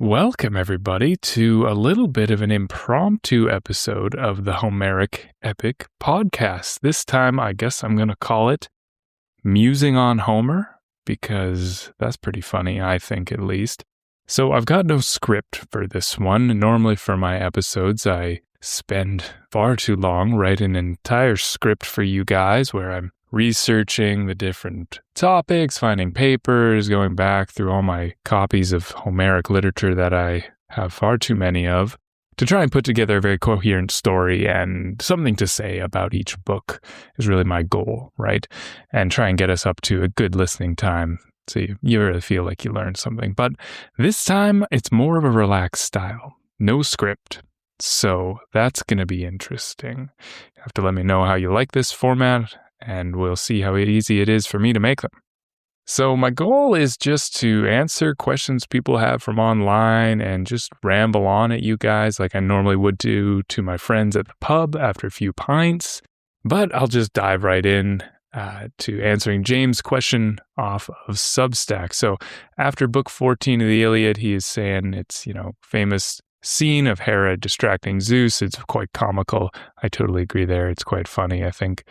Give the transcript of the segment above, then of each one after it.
Welcome, everybody, to a little bit of an impromptu episode of the Homeric Epic podcast. This time, I guess I'm going to call it Musing on Homer, because that's pretty funny, I think, at least. So I've got no script for this one. Normally for my episodes, I spend far too long writing an entire script for you guys where I'm researching the different topics, finding papers, going back through all my copies of Homeric literature that I have far too many of, to try and put together a very coherent story and something to say about each book is really my goal, right? And try and get us up to a good listening time so you really feel like you learned something. But this time, it's more of a relaxed style. No script. So that's going to be interesting. You have to let me know how you like this format, and we'll see how easy it is for me to make them. So my goal is just to answer questions people have from online and just ramble on at you guys like I normally would do to my friends at the pub after a few pints. But I'll just dive right in to answering James' question off of Substack. So after book 14 of the Iliad, he is saying it's, famous scene of Hera distracting Zeus. It's quite comical. I totally agree there. It's quite funny, I think.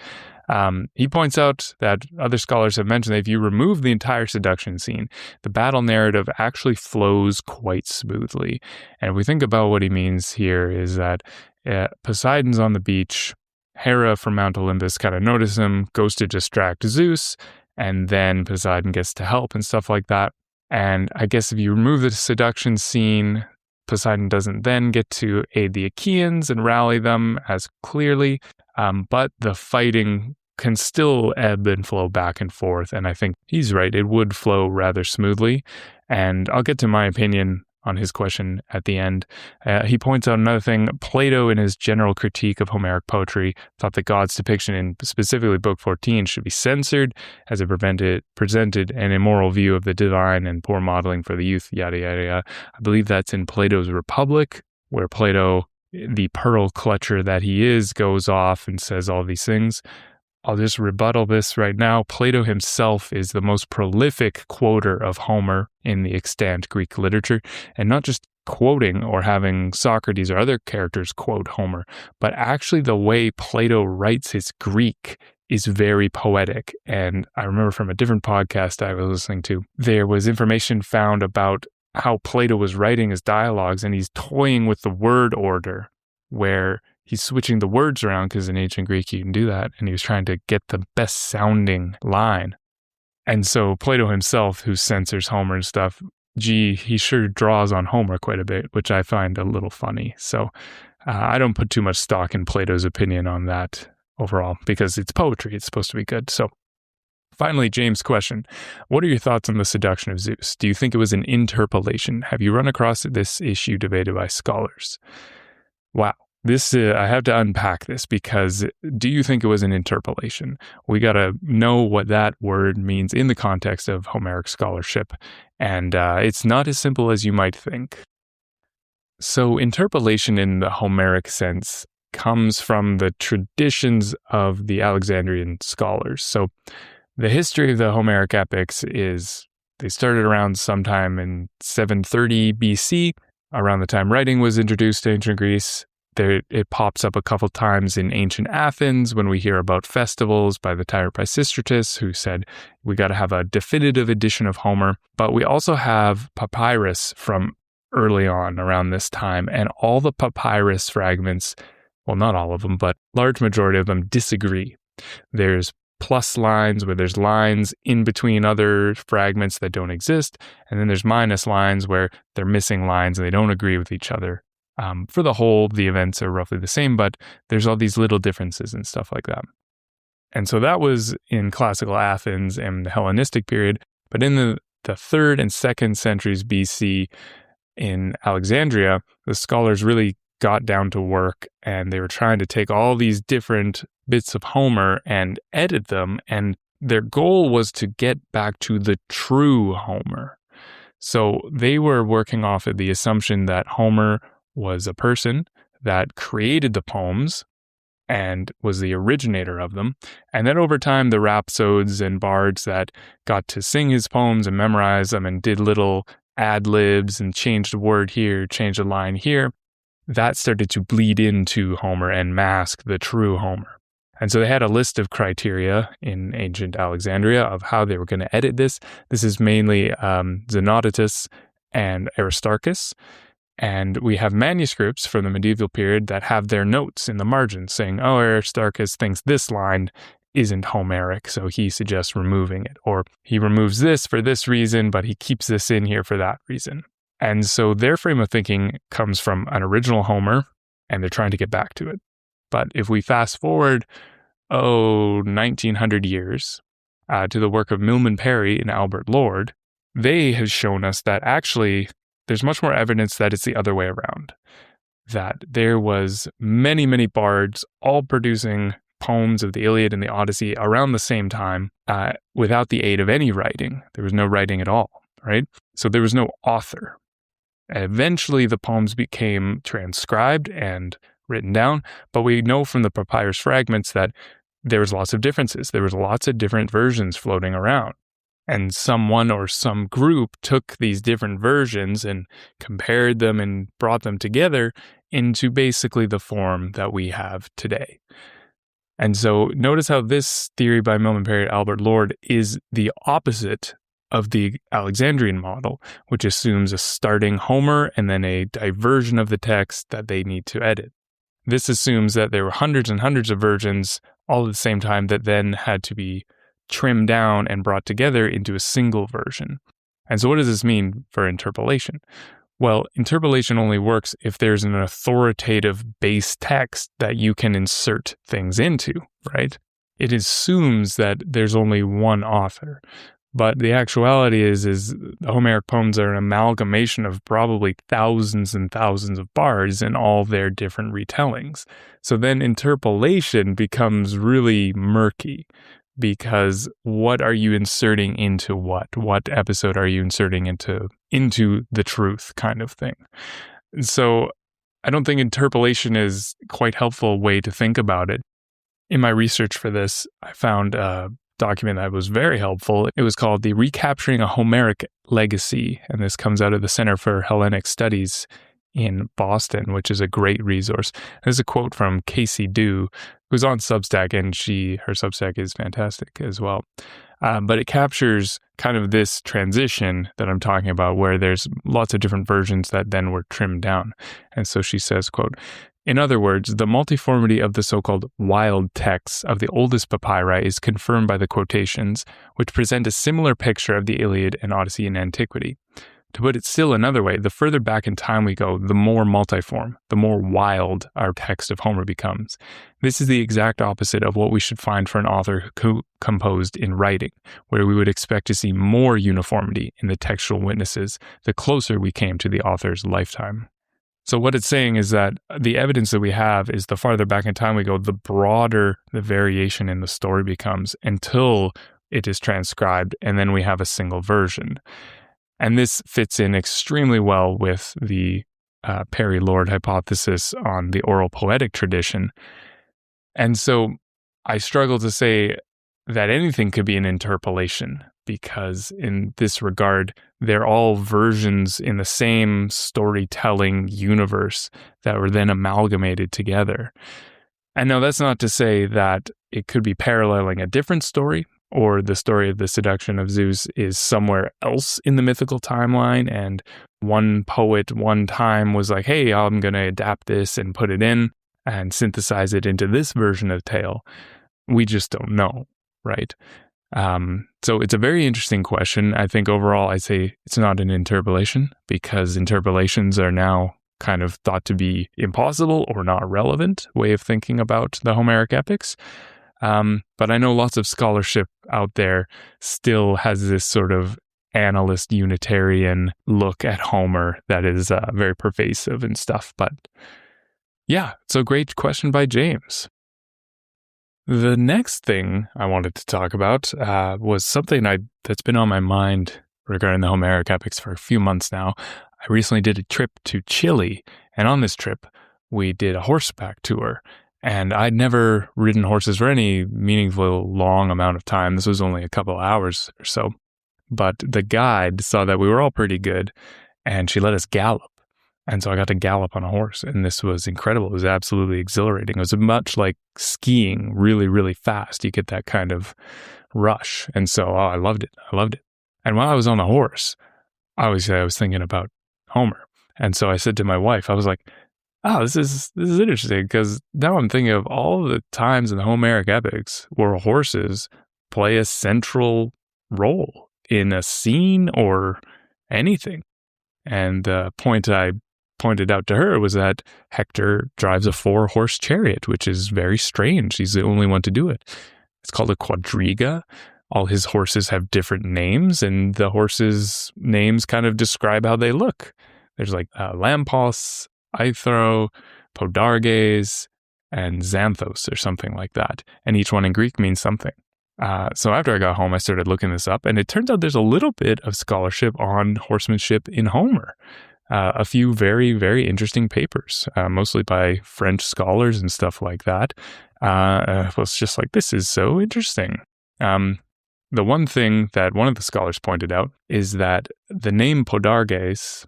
He points out that other scholars have mentioned that if you remove the entire seduction scene, the battle narrative actually flows quite smoothly. And if we think about what he means here is that Poseidon's on the beach, Hera from Mount Olympus kind of notices him, goes to distract Zeus, and then Poseidon gets to help and stuff like that. And I guess if you remove the seduction scene, Poseidon doesn't then get to aid the Achaeans and rally them as clearly, but the fighting can still ebb and flow back and forth, and I think he's right, it would flow rather smoothly, and I'll get to my opinion on his question at the end. He points out another thing. Plato, in his general critique of Homeric poetry, thought that God's depiction in specifically Book 14 should be censored as it presented an immoral view of the divine and poor modeling for the youth, yada, yada, yada. I believe that's in Plato's Republic, where Plato, the pearl clutcher that he is, goes off and says all these things. I'll just rebuttal this right now. Plato himself is the most prolific quoter of Homer in the extant Greek literature, and not just quoting or having Socrates or other characters quote Homer, but actually the way Plato writes his Greek is very poetic. And I remember from a different podcast I was listening to, there was information found about how Plato was writing his dialogues, and he's toying with the word order, where he's switching the words around, because in ancient Greek you can do that, and he was trying to get the best sounding line. And so Plato himself, who censors Homer and stuff, he sure draws on Homer quite a bit, which I find a little funny. So I don't put too much stock in Plato's opinion on that overall, because it's poetry, it's supposed to be good. So finally, James' question. What are your thoughts on the seduction of Zeus? Do you think it was an interpolation? Have you run across this issue debated by scholars? Wow. This I have to unpack this, because do you think it was an interpolation? We got to know what that word means in the context of Homeric scholarship, and it's not as simple as you might think. So interpolation in the Homeric sense comes from the traditions of the Alexandrian scholars. So the history of the Homeric epics is they started around sometime in 730 BC, around the time writing was introduced to ancient Greece. It pops up a couple times in ancient Athens when we hear about festivals by the tyrant Pisistratus, who said, we got to have a definitive edition of Homer. But we also have papyrus from early on around this time, and all the papyrus fragments, well, not all of them, but large majority of them disagree. There's plus lines where there's lines in between other fragments that don't exist, and then there's minus lines where they're missing lines and they don't agree with each other. For the whole, the events are roughly the same, but there's all these little differences and stuff like that. And so that was in classical Athens and the Hellenistic period. But in the 3rd and 2nd centuries BC in Alexandria, the scholars really got down to work, and they were trying to take all these different bits of Homer and edit them. And their goal was to get back to the true Homer. So they were working off of the assumption that Homer was a person that created the poems and was the originator of them. And then over time, the rhapsodes and bards that got to sing his poems and memorize them and did little ad-libs and changed a word here, changed a line here, that started to bleed into Homer and mask the true Homer. And so they had a list of criteria in ancient Alexandria of how they were going to edit this. This is mainly Xenodotus and Aristarchus. And we have manuscripts from the medieval period that have their notes in the margins saying, oh, Aristarchus thinks this line isn't Homeric, so he suggests removing it. Or he removes this for this reason, but he keeps this in here for that reason. And so their frame of thinking comes from an original Homer, and they're trying to get back to it. But if we fast forward, 1900 years to the work of Milman Parry and Albert Lord, they have shown us that actually there's much more evidence that it's the other way around. That there was many, many bards all producing poems of the Iliad and the Odyssey around the same time without the aid of any writing. There was no writing at all, right? So there was no author. Eventually, the poems became transcribed and written down, but we know from the papyrus fragments that there was lots of differences. There was lots of different versions floating around. And someone or some group took these different versions and compared them and brought them together into basically the form that we have today. And so notice how this theory by Milman Parry and Albert Lord is the opposite of the Alexandrian model, which assumes a starting Homer and then a diversion of the text that they need to edit. This assumes that there were hundreds and hundreds of versions all at the same time that then had to be trimmed down and brought together into a single version. And so what does this mean for interpolation? Well, interpolation only works if there's an authoritative base text that you can insert things into, right? It assumes that there's only one author. But the actuality is the Homeric poems are an amalgamation of probably thousands and thousands of bards in all their different retellings. So then interpolation becomes really murky, because what are you inserting into what? What episode are you inserting into the truth kind of thing? So I don't think interpolation is quite helpful way to think about it. In my research for this, I found a document that was very helpful. It was called The Recapturing a Homeric Legacy, and this comes out of the Center for Hellenic Studies in Boston, which is a great resource. There's a quote from Casey Dew, who's on Substack, and her Substack is fantastic as well. But it captures kind of this transition that I'm talking about, where there's lots of different versions that then were trimmed down. And so she says, quote, "In other words, the multiformity of the so-called wild texts of the oldest papyri is confirmed by the quotations, which present a similar picture of the Iliad and Odyssey in antiquity. To put it still another way, the further back in time we go, the more multiform, the more wild our text of Homer becomes. This is the exact opposite of what we should find for an author who composed in writing, where we would expect to see more uniformity in the textual witnesses the closer we came to the author's lifetime." So what it's saying is that the evidence that we have is the farther back in time we go, the broader the variation in the story becomes until it is transcribed, and then we have a single version. And this fits in extremely well with the Parry-Lord hypothesis on the oral poetic tradition. And so I struggle to say that anything could be an interpolation, because in this regard, they're all versions in the same storytelling universe that were then amalgamated together. And now that's not to say that it could be paralleling a different story, or the story of the seduction of Zeus is somewhere else in the mythical timeline, and one poet one time was like, hey, I'm going to adapt this and put it in and synthesize it into this version of tale. We just don't know, right? So it's a very interesting question. I think overall I'd say it's not an interpolation, because interpolations are now kind of thought to be impossible or not relevant way of thinking about the Homeric epics. But I know lots of scholarship out there still has this sort of analyst Unitarian look at Homer that is very pervasive and stuff. But yeah, it's a great question by James. The next thing I wanted to talk about was something that's been on my mind regarding the Homeric epics for a few months now. I recently did a trip to Chile, and on this trip, we did a horseback tour. And I'd never ridden horses for any meaningful long amount of time. This was only a couple hours or so. but the guide saw that we were all pretty good, and she let us gallop. And so I got to gallop on a horse, and this was incredible. It was absolutely exhilarating. It was much like skiing, really, really fast. You get that kind of rush. And so I loved it. I loved it. And while I was on the horse, obviously I was thinking about Homer. And so I said to my wife, I was like, oh, this is interesting, because now I'm thinking of all the times in the Homeric epics where horses play a central role in a scene or anything. And the point I pointed out to her was that Hector drives a 4-horse chariot, which is very strange. He's the only one to do it. It's called a quadriga. All his horses have different names, and the horses' names kind of describe how they look. There's like Lampos, Aithro, Podarges, and Xanthos or something like that. And each one in Greek means something. So after I got home, I started looking this up, and it turns out there's a little bit of scholarship on horsemanship in Homer. A few very, very interesting papers, mostly by French scholars and stuff like that. I was just like, this is so interesting. The one thing that one of the scholars pointed out is that the name Podarges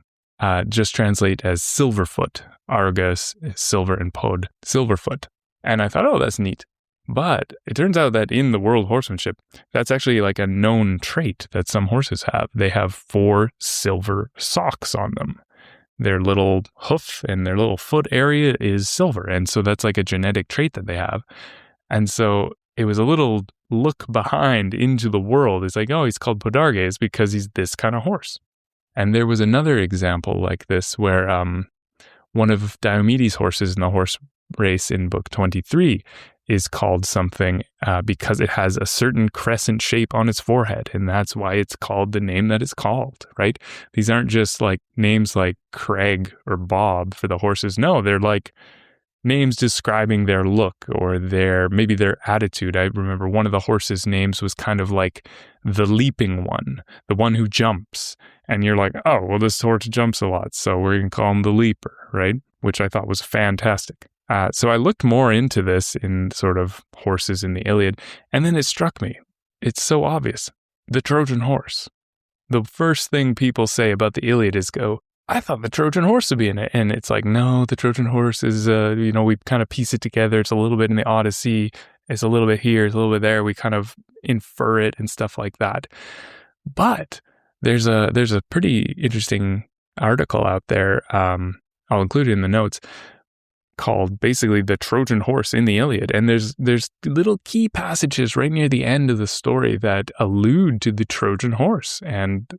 just translate as silverfoot. Argus is silver and pod, silverfoot. And I thought, oh, that's neat. But it turns out that in the world horsemanship, that's actually like a known trait that some horses have. They have 4 silver socks on them. Their little hoof and their little foot area is silver. And so that's like a genetic trait that they have. And so it was a little look behind into the world. It's like, oh, he's called Podarges because he's this kind of horse. And there was another example like this where one of Diomedes' horses in the horse race in book 23 is called something because it has a certain crescent shape on its forehead, and that's why it's called the name that it's called, right? These aren't just like names like Craig or Bob for the horses. No, they're like names describing their look or maybe their attitude. I remember one of the horses' names was kind of like the leaping one, the one who jumps. And you're like, oh, well, this horse jumps a lot, so we're going to call him the leaper, right? Which I thought was fantastic. So I looked more into this in sort of horses in the Iliad, and then it struck me. It's so obvious. The Trojan horse. The first thing people say about the Iliad is go, I thought the Trojan horse would be in it. And it's like, no, the Trojan horse is, we kind of piece it together. It's a little bit in the Odyssey. It's a little bit here. It's a little bit there. We kind of infer it and stuff like that. But there's a pretty interesting article out there. I'll include it in the notes, called basically the Trojan horse in the Iliad. And there's little key passages right near the end of the story that allude to the Trojan horse. And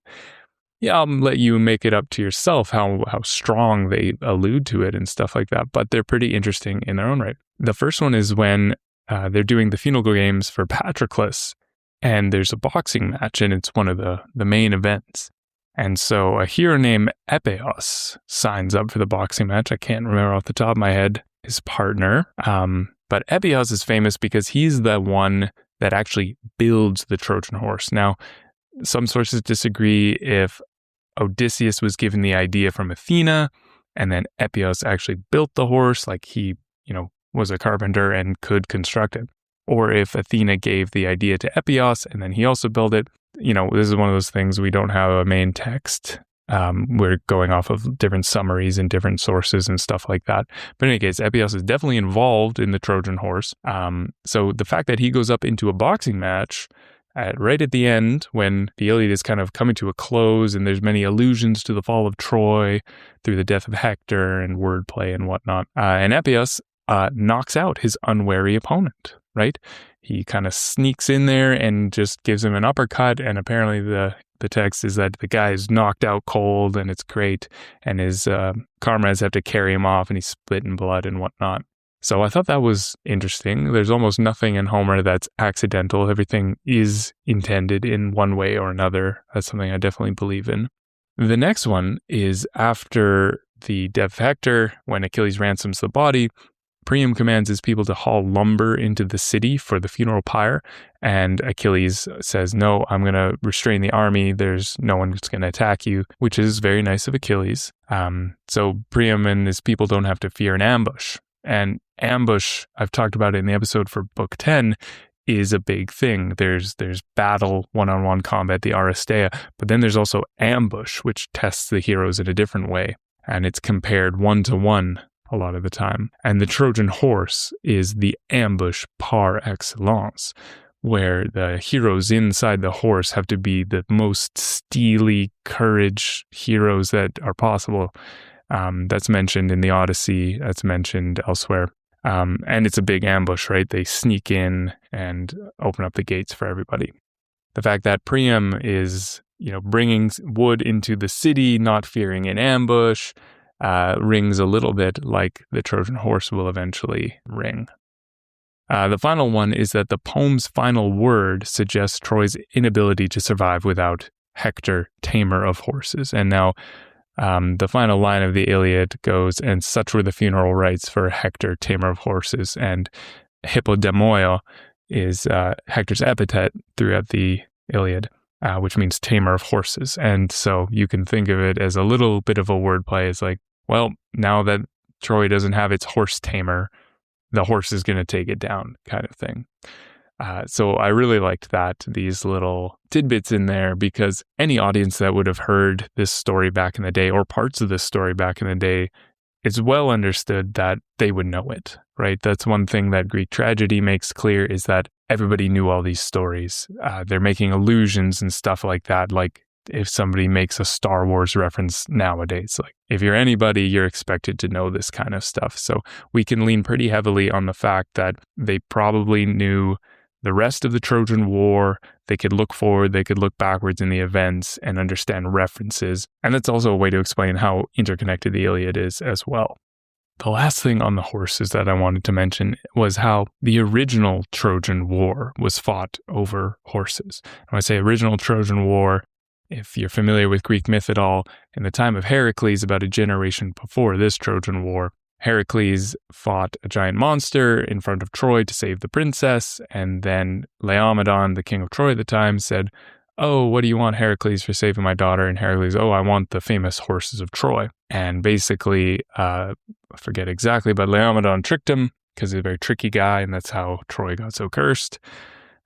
yeah, I'll let you make it up to yourself how strong they allude to it and stuff like that. But they're pretty interesting in their own right. The first one is when they're doing the funeral games for Patroclus, and there's a boxing match, and it's one of the main events. And so a hero named Epeos signs up for the boxing match. I can't remember off the top of my head his partner. But Epeos is famous because he's the one that actually builds the Trojan horse. Now, some sources disagree if Odysseus was given the idea from Athena, and then Epeos actually built the horse, like he, was a carpenter and could construct it. Or if Athena gave the idea to Epeos, and then he also built it. This is one of those things, we don't have a main text. We're going off of different summaries and different sources and stuff like that. But in any case, Epeos is definitely involved in the Trojan horse. So the fact that he goes up into a boxing match right at the end, when the Iliad is kind of coming to a close and there's many allusions to the fall of Troy through the death of Hector and wordplay and whatnot, and Epeos knocks out his unwary opponent, right? He kind of sneaks in there and just gives him an uppercut, and apparently the text is that the guy is knocked out cold, and it's great, and his comrades have to carry him off, and he's split in blood and whatnot. So I thought that was interesting. There's almost nothing in Homer that's accidental. Everything is intended in one way or another. That's something I definitely believe in. The next one is after the death of Hector, when Achilles ransoms the body. Priam commands his people to haul lumber into the city for the funeral pyre, and Achilles says, no, I'm going to restrain the army. There's no one that's going to attack you, which is very nice of Achilles. So Priam and his people don't have to fear an ambush. And ambush, I've talked about it in the episode for book 10, is a big thing. There's battle, one-on-one combat, the Aristea, but then there's also ambush, which tests the heroes in a different way. And it's compared 1-to-1 a lot of the time. And the Trojan horse is the ambush par excellence, where the heroes inside the horse have to be the most steely courage heroes that are possible. That's mentioned in the Odyssey, that's mentioned elsewhere. And it's a big ambush, right? They sneak in and open up the gates for everybody. The fact that Priam is, bringing wood into the city, not fearing an ambush, rings a little bit like the Trojan horse will eventually ring. The final one is that the poem's final word suggests Troy's inability to survive without Hector, tamer of horses. And now the final line of the Iliad goes, and such were the funeral rites for Hector, tamer of horses. And Hippodemoio is Hector's epithet throughout the Iliad, which means tamer of horses. And so you can think of it as a little bit of a wordplay. It's like, well, now that Troy doesn't have its horse tamer, the horse is going to take it down, kind of thing. So I really liked these little tidbits in there, because any audience that would have heard this story back in the day, or parts of this story back in the day, it's well understood that they would know it, right? That's one thing that Greek tragedy makes clear, is that everybody knew all these stories. They're making allusions and stuff like that. Like if somebody makes a Star Wars reference nowadays, like if you're anybody, you're expected to know this kind of stuff. So we can lean pretty heavily on the fact that they probably knew the rest of the Trojan War. They could look forward, they could look backwards in the events and understand references. And that's also a way to explain how interconnected the Iliad is as well. The last thing on the horses that I wanted to mention was how the original Trojan War was fought over horses. When I say original Trojan War, if you're familiar with Greek myth at all, in the time of Heracles, about a generation before this Trojan War, Heracles fought a giant monster in front of Troy to save the princess, and then Laomedon, the king of Troy at the time, said, "Oh, what do you want, Heracles, for saving my daughter?" And Heracles, "Oh, I want the famous horses of Troy." And basically, I forget exactly, but Laomedon tricked him, because he's a very tricky guy, and that's how Troy got so cursed.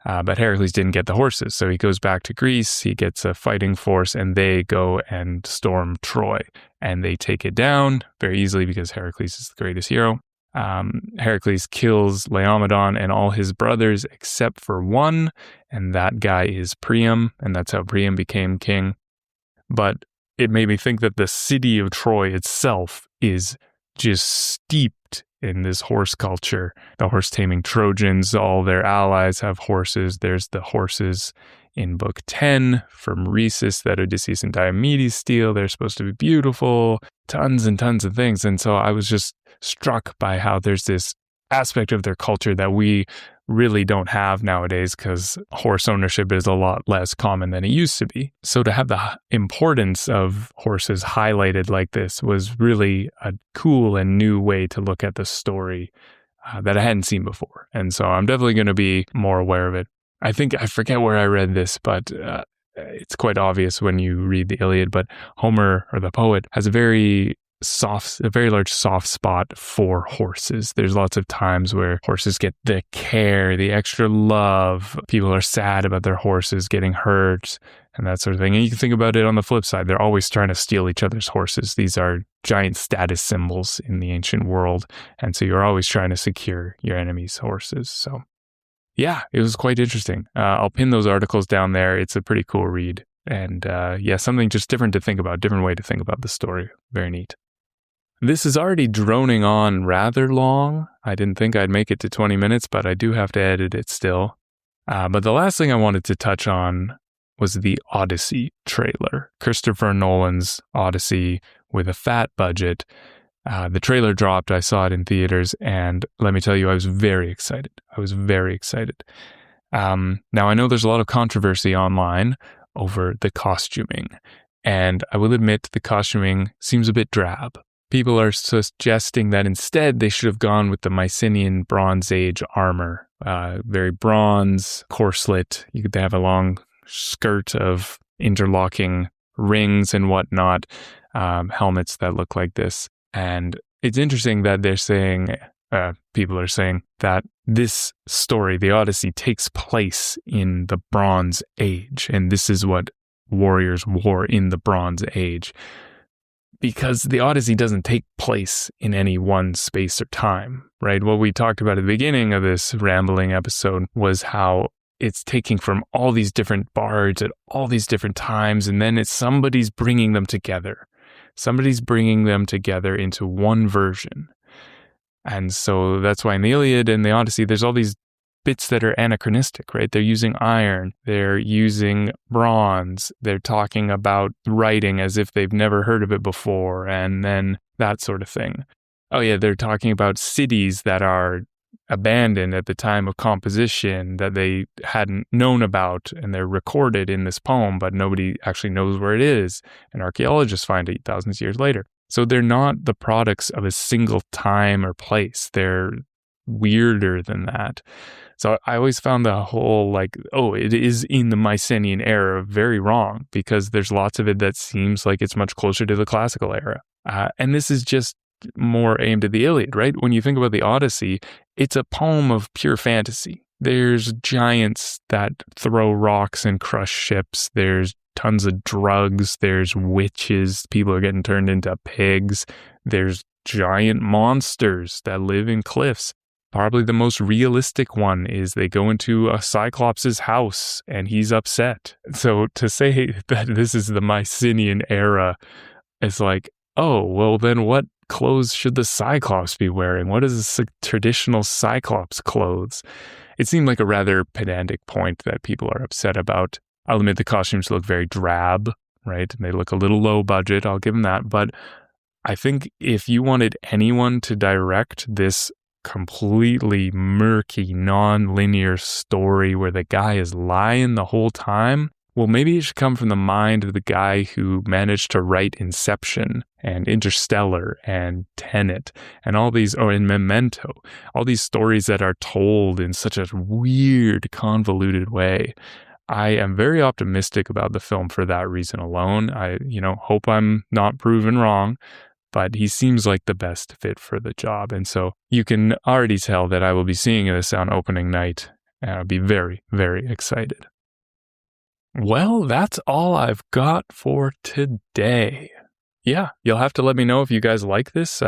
But Heracles didn't get the horses, so he goes back to Greece, he gets a fighting force, and they go and storm Troy. And they take it down very easily, because Heracles is the greatest hero. Heracles kills Laomedon and all his brothers except for one, and that guy is Priam, and that's how Priam became king. But it made me think that the city of Troy itself is just steeped in this horse culture. The horse-taming Trojans, all their allies have horses. There's the horses in Book 10 from Rhesus that Odysseus and Diomedes steal. They're supposed to be beautiful, tons and tons of things. And so I was just struck by how there's this aspect of their culture that we really don't have nowadays, because horse ownership is a lot less common than it used to be. So to have the importance of horses highlighted like this was really a cool and new way to look at the story that I hadn't seen before. And so I'm definitely going to be more aware of it. I forget where I read this, but it's quite obvious when you read the Iliad, but Homer, or the poet, has a very large soft spot for horses. There's lots of times where horses get the care, the extra love. People are sad about their horses getting hurt and that sort of thing. And you can think about it on the flip side. They're always trying to steal each other's horses. These are giant status symbols in the ancient world. And so you're always trying to secure your enemy's horses. So yeah, it was quite interesting. I'll pin those articles down there. It's a pretty cool read. And something just different to think about, different way to think about the story. Very neat. This is already droning on rather long. I didn't think I'd make it to 20 minutes, but I do have to edit it still. But the last thing I wanted to touch on was the Odyssey trailer. Christopher Nolan's Odyssey with a fat budget. The trailer dropped, I saw it in theaters, and let me tell you, I was very excited. Now, I know there's a lot of controversy online over the costuming, and I will admit the costuming seems a bit drab. People are suggesting that instead they should have gone with the Mycenaean Bronze Age armor, very bronze, corselet. They have a long skirt of interlocking rings and whatnot, helmets that look like this. And it's interesting that they're saying people are saying that this story, the Odyssey, takes place in the Bronze Age, and this is what warriors wore in the Bronze Age. Because the Odyssey doesn't take place in any one space or time, right? What we talked about at the beginning of this rambling episode was how it's taking from all these different bards at all these different times, and then somebody's bringing them together. Somebody's bringing them together into one version. And so that's why in the Iliad and the Odyssey, there's all these bits that are anachronistic, right? They're using iron, they're using bronze, they're talking about writing as if they've never heard of it before, and then that sort of thing. Oh yeah, they're talking about cities that are abandoned at the time of composition that they hadn't known about, and they're recorded in this poem, but nobody actually knows where it is, and archaeologists find it thousands of years later. So they're not the products of a single time or place. They're weirder than that. So I always found the whole it is in the Mycenaean era very wrong, because there's lots of it that seems like it's much closer to the classical era. And this is just more aimed at the Iliad, right? When you think about the Odyssey, it's a poem of pure fantasy. There's giants that throw rocks and crush ships. There's tons of drugs. There's witches. People are getting turned into pigs. There's giant monsters that live in cliffs. Probably the most realistic one is they go into a Cyclops' house and he's upset. So to say that this is the Mycenaean era, it's like, oh, well then what clothes should the Cyclops be wearing? What is the traditional Cyclops clothes? It seemed like a rather pedantic point that people are upset about. I'll admit the costumes look very drab, right? They look a little low budget, I'll give them that. But I think if you wanted anyone to direct this completely murky, non-linear story where the guy is lying the whole time, well, maybe it should come from the mind of the guy who managed to write Inception and Interstellar and Tenet and all these, and Memento, all these stories that are told in such a weird, convoluted way. I am very optimistic about the film for that reason alone. I, hope I'm not proven wrong, but he seems like the best fit for the job. And so you can already tell that I will be seeing this on opening night, and I'll be very, very excited. Well, that's all I've got for today. Yeah, you'll have to let me know if you guys like this.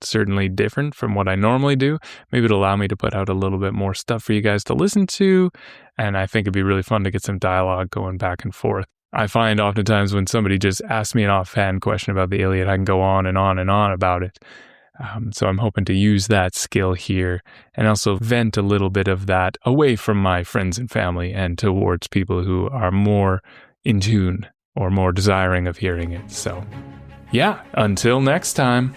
Certainly different from what I normally do. Maybe it'll allow me to put out a little bit more stuff for you guys to listen to. And I think it'd be really fun to get some dialogue going back and forth. I find oftentimes when somebody just asks me an offhand question about the Iliad, I can go on and on and on about it. So I'm hoping to use that skill here and also vent a little bit of that away from my friends and family and towards people who are more in tune or more desiring of hearing it. So yeah, until next time.